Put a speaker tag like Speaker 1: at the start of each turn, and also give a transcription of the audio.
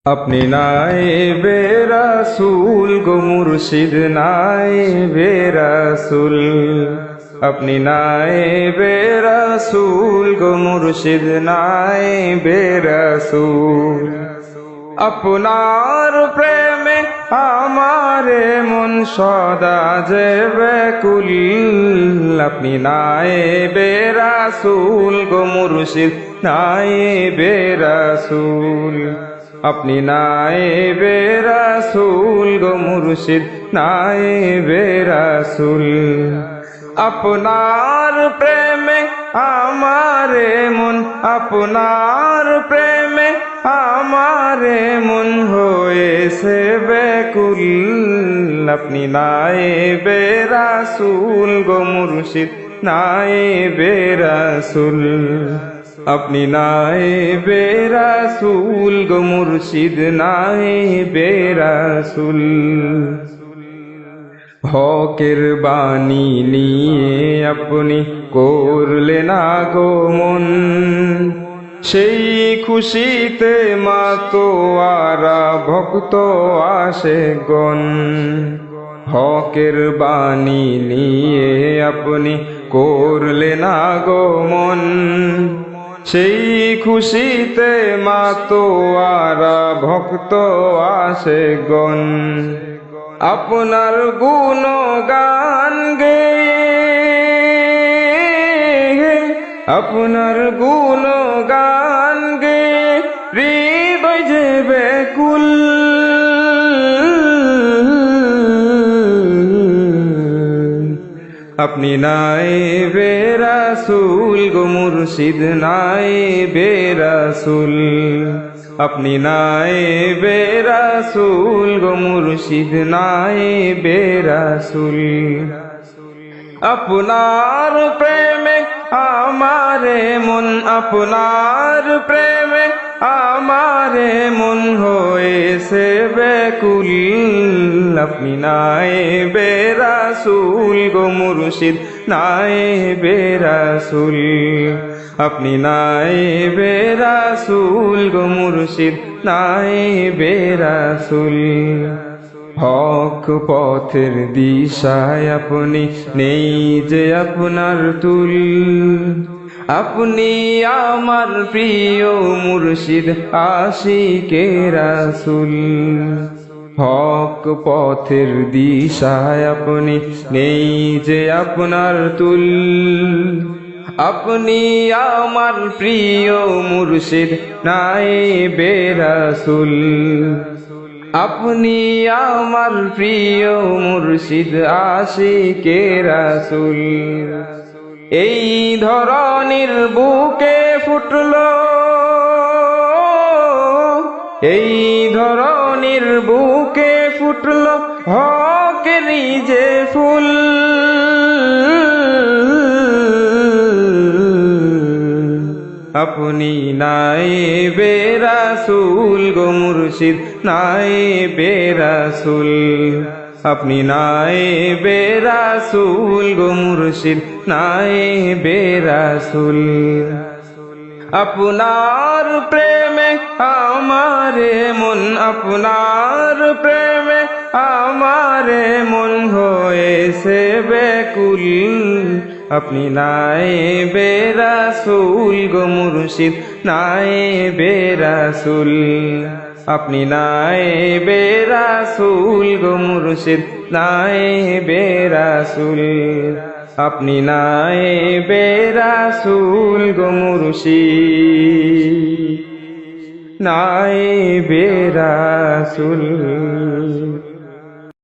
Speaker 1: अपनी नाइबे रसूल गो मुर्शिद नाइबे रसूल, अपनी नाइबे रसूल गो मुर्शिद नाइबे रसूल। আপনার প্রেমে আমারে মন সদা যে ব্যাকুল, আপনি নাইবে রাসূল গো মুর্শিদ নাইবে রাসূল, আপনি নাইবে রাসূল গো মুর্শিদ নাইবে রাসূল। আপনার প্রেমে আমারে মন, আপনার প্রেমে আমারে মন হয়েছে ব্যাকুল, আপনি নাইবে রাসূল গো মুর্শিদ নাইবে রাসূল, আপনি নাইবে রাসূল গো মুর্শিদ নাইবে রাসূল। হকের বাণী নিয়ে আপনি করলেন আগমন, সেই খুশিতে মাতোয়ারা ভক্ত আশেকগণ। হকের বাণী নিয়ে আপনি করলেন আগমন, সেই খুশিতে মাতোয়ারা ভক্ত আশেকগণ। আপনার গুণগান গেয়ে, আপনার গুণগান গেয়ে হৃদয় যে ব্যাকুল, আপনি নাইবে রাসূল গো মুর্শিদ নাইবে রাসূল, আপনি নাইবে রাসূল গো মুর্শিদ নাইবে রাসূল। আপনার প্রেমে আমারে মন, আপনার প্রেমে আমারে মন হয়েছে ব্যাকুল, আপনি নাইবে রাসূল গো মুর্শিদ নাইবে রাসূল, আপনি নাইবে রাসূল গো মুর্শিদ নাইবে রাসূল। হক পথের দিশায় আপনি নেই যে আপনার তুল, আপনি আমার প্রিয় মুর্শিদ আশিকে রাসূল। হক পথের দিশায় আপনি নেই যে আপনার তুল, আপনি আমার প্রিয় মুর্শিদ নাইবে রাসূল, আপনি আমার প্রিয় মুর্শিদ আশিকে রাসূল। এই ধরনের বুকে ফুটলো, এই ধরনের বুকে ফুটলো হকেরই যে ফুল, আপনি নাইবে রাসূল গো মুর্শিদ নাইবে রাসূল, আপনি নাইবে রাসূল গো মুর্শিদ নাইবে রাসূল। আপনার প্রেমে আমারে মন, আপনার প্রেমে আমারে মন হয়েছে ব্যাকুল, আপনি নাইবে রাসূল গো মুর্শিদ নাইবে রাসূল, আপনি নাইবে রাসূল গো মুর্শিদ নাইবে রাসূল, আপনি নাইবে রাসূল গো মুর্শিদ নাইবে রাসূল।